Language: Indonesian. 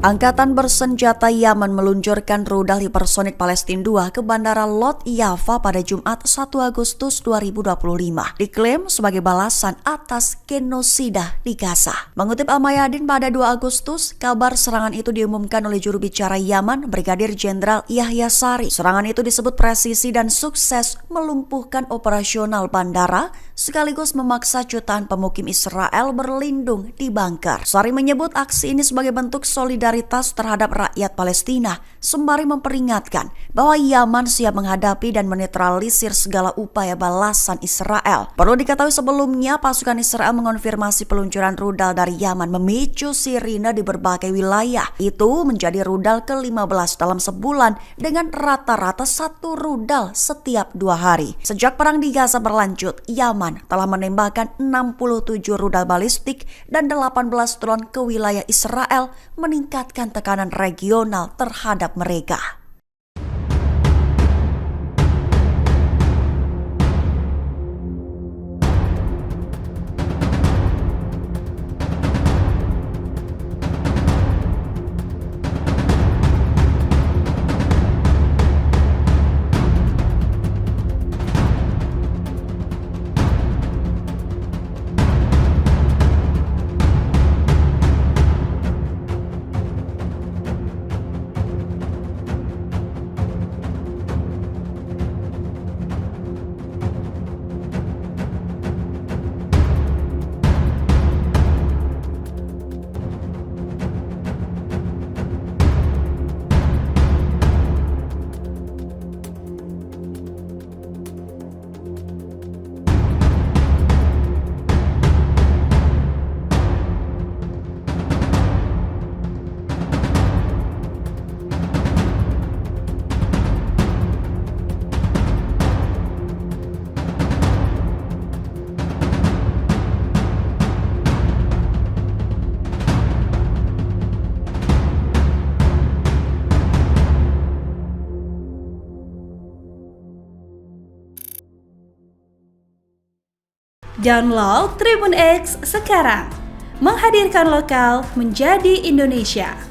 Angkatan bersenjata Yaman meluncurkan rudal hipersonik Palestina 2 ke Bandara Lot Yafa pada Jumat 1 Agustus 2025. Diklaim sebagai balasan atas genosida di Gaza. Mengutip Al-Mayadin pada 2 Agustus, kabar serangan itu diumumkan oleh juru bicara Yaman, Brigadir Jenderal Yahya Sari. Serangan itu disebut presisi dan sukses melumpuhkan operasional bandara, sekaligus memaksa jutaan pemukim Israel berlindung di bunker. Sari menyebut aksi ini sebagai bentuk solidaritas terhadap rakyat Palestina, sembari memperingatkan bahwa Yaman siap menghadapi dan menetralisir segala upaya balasan Israel. Perlu diketahui sebelumnya, pasukan Israel mengonfirmasi peluncuran rudal dari Yaman memicu sirine di berbagai wilayah. Itu menjadi rudal ke-15 dalam sebulan dengan rata-rata 1 rudal setiap 2 hari. Sejak perang di Gaza berlanjut, Yaman telah menembakkan 67 rudal balistik dan 18 drone ke wilayah Israel, meningkatkan tekanan regional terhadap mereka. Download Tribun X sekarang, menghadirkan lokal menjadi Indonesia.